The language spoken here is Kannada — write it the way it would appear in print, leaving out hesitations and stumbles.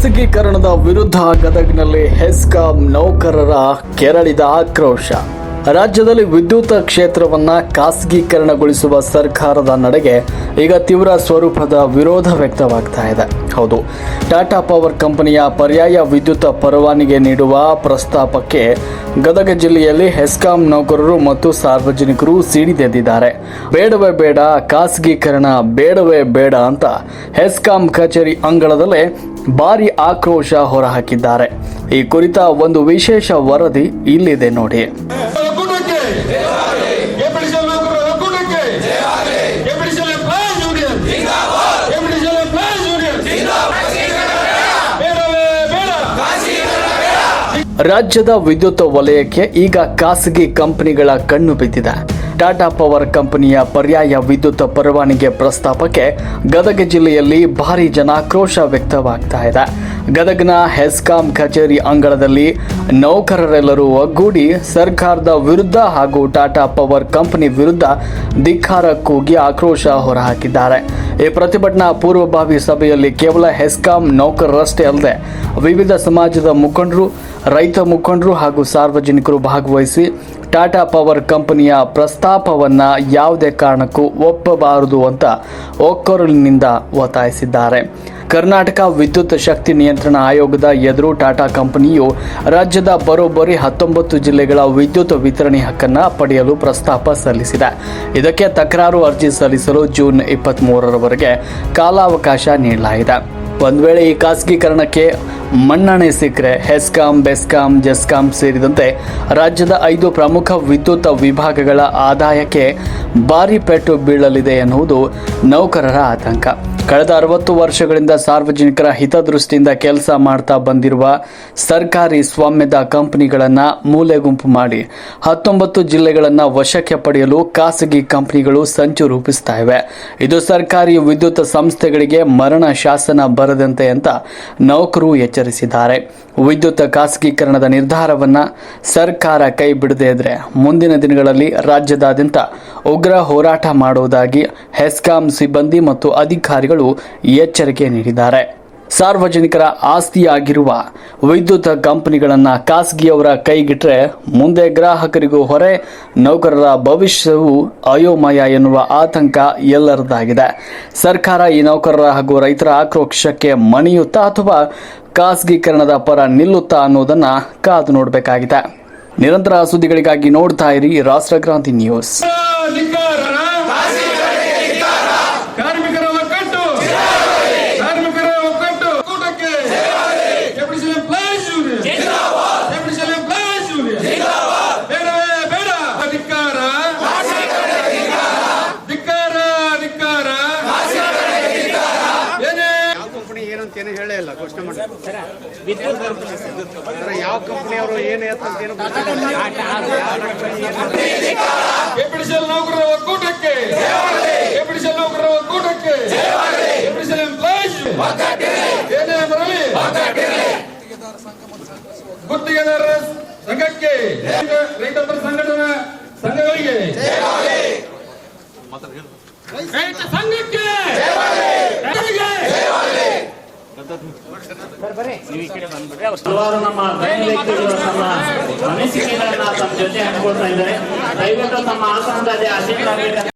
ಖಾಸಗೀಕರಣದ ವಿರುದ್ಧ ಗದಗ್ನಲ್ಲಿ ಹೆಸ್ಕಾಂ ನೌಕರರ ಕೆರಳಿದ ಆಕ್ರೋಶ. ರಾಜ್ಯದಲ್ಲಿ ವಿದ್ಯುತ್ ಕ್ಷೇತ್ರವನ್ನ ಖಾಸಗೀಕರಣಗೊಳಿಸುವ ಸರ್ಕಾರದ ನಡೆಗೆ ಈಗ ತೀವ್ರ ಸ್ವರೂಪದ ವಿರೋಧ ವ್ಯಕ್ತವಾಗ್ತಾ ಇದೆ. ಹೌದು, ಟಾಟಾ ಪವರ್ ಕಂಪನಿಯ ಪರ್ಯಾಯ ವಿದ್ಯುತ್ ಪರವಾನಗಿ ನೀಡುವ ಪ್ರಸ್ತಾಪಕ್ಕೆ ಗದಗ ಜಿಲ್ಲೆಯಲ್ಲಿ ಹೆಸ್ಕಾಂ ನೌಕರರು ಮತ್ತು ಸಾರ್ವಜನಿಕರು ಸಿಡಿದೆದ್ದಿದ್ದಾರೆ. ಬೇಡವೇ ಬೇಡ, ಖಾಸಗೀಕರಣ ಬೇಡವೇ ಬೇಡ ಅಂತ ಹೆಸ್ಕಾಂ ಕಚೇರಿ ಅಂಗಳದಲ್ಲೇ ಭಾರಿ ಆಕ್ರೋಶ ಹೊರಹಾಕಿದ್ದಾರೆ. ಈ ಕುರಿತ ಒಂದು ವಿಶೇಷ ವರದಿ ಇಲ್ಲಿದೆ ನೋಡಿ. ರಾಜ್ಯದ ವಿದ್ಯುತ್ ವಲಯಕ್ಕೆ ಈಗ ಖಾಸಗಿ ಕಂಪನಿಗಳ ಕಣ್ಣು ಬಿದ್ದಿದೆ. ಟಾಟಾ ಪವರ್ ಕಂಪನಿಯ ಪರ್ಯಾಯ ವಿದ್ಯುತ್ ಪರವಾನಗಿ ಪ್ರಸ್ತಾಪಕ್ಕೆ ಗದಗ ಜಿಲ್ಲೆಯಲ್ಲಿ ಭಾರಿ ಜನಾಕ್ರೋಶ ವ್ಯಕ್ತವಾಗ್ತಾ ಇದೆ. ಗದಗ್ನ ಹೆಸ್ಕಾಂ ಕಚೇರಿ ಅಂಗಳದಲ್ಲಿ ನೌಕರರೆಲ್ಲರೂ ಒಗ್ಗೂಡಿ ಸರ್ಕಾರದ ವಿರುದ್ಧ ಹಾಗೂ ಟಾಟಾ ಪವರ್ ಕಂಪನಿ ವಿರುದ್ಧ ಧಿಕ್ಕಾರ ಕೂಗಿ ಆಕ್ರೋಶ ಹೊರಹಾಕಿದ್ದಾರೆ. ಈ ಪ್ರತಿಭಟನಾ ಪೂರ್ವಭಾವಿ ಸಭೆಯಲ್ಲಿ ಕೇವಲ ಹೆಸ್ಕಾಂ ನೌಕರರಷ್ಟೇ ಅಲ್ಲದೆ ವಿವಿಧ ಸಮಾಜದ ಮುಖಂಡರು, ರೈತ ಮುಖಂಡರು ಹಾಗೂ ಸಾರ್ವಜನಿಕರು ಭಾಗವಹಿಸಿ ಟಾಟಾ ಪವರ್ ಕಂಪನಿಯ ಪ್ರಸ್ತಾಪವನ್ನ ಯಾವುದೇ ಕಾರಣಕ್ಕೂ ಒಪ್ಪಬಾರದು ಅಂತ ಒಕ್ಕೊರಲಿನಿಂದ ಒತ್ತಾಯಿಸಿದ್ದಾರೆ. ಕರ್ನಾಟಕ ವಿದ್ಯುತ್ ಶಕ್ತಿ ನಿಯಂತ್ರಣ ಆಯೋಗದ ಎದುರು ಟಾಟಾ ಕಂಪನಿಯು ರಾಜ್ಯದ ಬರೋಬ್ಬರಿ 19 ಜಿಲ್ಲೆಗಳ ವಿದ್ಯುತ್ ವಿತರಣೆ ಹಕ್ಕನ್ನ ಪಡೆಯಲು ಪ್ರಸ್ತಾಪ ಸಲ್ಲಿಸಿದೆ. ಇದಕ್ಕೆ ತಕರಾರು ಅರ್ಜಿ ಸಲ್ಲಿಸಲು ಜೂನ್ 23ರವರೆಗೆ ಕಾಲಾವಕಾಶ ನೀಡಲಾಗಿದೆ. ಒಂದು ವೇಳೆ ಈ ಖಾಸಗೀಕರಣಕ್ಕೆ ಮನ್ನಣೆ ಸಿಕ್ಕರೆ ಹೆಸ್ಕಾಂ, ಬೆಸ್ಕಾಂ, ಜೆಸ್ಕಾಂ ಸೇರಿದಂತೆ ರಾಜ್ಯದ 5 ಪ್ರಮುಖ ವಿದ್ಯುತ್ ವಿಭಾಗಗಳ ಆದಾಯಕ್ಕೆ ಭಾರಿ ಪೆಟ್ಟು ಬೀಳಲಿದೆ ಎನ್ನುವುದು ನೌಕರರ ಆತಂಕ. ಕಳೆದ 60 ವರ್ಷಗಳಿಂದ ಸಾರ್ವಜನಿಕರ ಹಿತದೃಷ್ಟಿಯಿಂದ ಕೆಲಸ ಮಾಡ್ತಾ ಬಂದಿರುವ ಸರ್ಕಾರಿ ಸ್ವಾಮ್ಯದ ಕಂಪನಿಗಳನ್ನು ಮೂಲೆಗುಂಪು ಮಾಡಿ 19 ಜಿಲ್ಲೆಗಳನ್ನು ವಶಕ್ಕೆ ಪಡೆಯಲು ಖಾಸಗಿ ಕಂಪನಿಗಳು ಸಂಚು ರೂಪಿಸ್ತಾ ಇವೆ. ಇದು ಸರ್ಕಾರಿ ವಿದ್ಯುತ್ ಸಂಸ್ಥೆಗಳಿಗೆ ಮರಣ ಶಾಸನ ಬರದಂತೆ ಅಂತ ನೌಕರು ಎಚ್ಚರಿಸಿದ್ದಾರೆ. ವಿದ್ಯುತ್ ಖಾಸಗೀಕರಣದ ನಿರ್ಧಾರವನ್ನ ಸರ್ಕಾರ ಕೈ ಬಿಡದೇ ಇದ್ರೆ ಮುಂದಿನ ದಿನಗಳಲ್ಲಿ ರಾಜ್ಯದಾದ್ಯಂತ ಉಗ್ರ ಹೋರಾಟ ಮಾಡುವುದಾಗಿ ಹೆಸ್ಕಾಂ ಸಿಬ್ಬಂದಿ ಮತ್ತು ಅಧಿಕಾರಿಗಳು ಎಚ್ಚರಿಕೆ ನೀಡಿದ್ದಾರೆ. ಸಾರ್ವಜನಿಕರ ಆಸ್ತಿಯಾಗಿರುವ ವಿದ್ಯುತ್ ಕಂಪನಿಗಳನ್ನು ಖಾಸಗಿಯವರ ಕೈಗಿಟ್ರೆ ಮುಂದೆ ಗ್ರಾಹಕರಿಗೂ ಹೊರೆ, ನೌಕರರ ಭವಿಷ್ಯವು ಅಯೋಮಯ ಎನ್ನುವ ಆತಂಕ ಎಲ್ಲರದಾಗಿದೆ. ಸರ್ಕಾರ ಈ ನೌಕರರ ಹಾಗೂ ರೈತರ ಆಕ್ರೋಶಕ್ಕೆ ಮಣಿಯುತ್ತಾ ಅಥವಾ ಖಾಸಗೀಕರಣದ ಪರ ನಿಲ್ಲುತ್ತಾ ಅನ್ನೋದನ್ನ ಕಾದು ನೋಡಬೇಕಾಗಿದೆ. ನಿರಂತರ ಸುದ್ದಿಗಳಿಗಾಗಿ ನೋಡ್ತಾ ಇರಿ ರಾಷ್ಟ್ರಕ್ರಾಂತಿ ನ್ಯೂಸ್. ಏನು ಹೇಳೇ ಇಲ್ಲ, ಘೋಷಣೆ ಮಾಡಿ ಯಾವ ಕಂಪನಿ ಅವರು ಏನು ನೌಕರರ ಒಕ್ಕೂಟಕ್ಕೆ, ಏನೇ ಬರಲಿ ಗುತ್ತಿಗೆದಾರರ ಸಂಘಕ್ಕೆ, ರೈತಪರ ಸಂಘಟನಾ ಸಂಘಗಳಿಗೆ, ರೈತ ಸಂಘಕ್ಕೆ ಹಲವಾರು ನಮ್ಮ ವ್ಯಕ್ತಿಗಳು ತಮ್ಮ ಅನಿಸಿಕೆಗಳನ್ನ ತಮ್ಮ ಜೊತೆ ಹಂಚ್ಕೊಳ್ತಾ ಇದ್ದಾರೆ. ದಯವಿಟ್ಟು ತಮ್ಮ ಆಸನದಲ್ಲಿ ಆಸೀನರಾಗಿ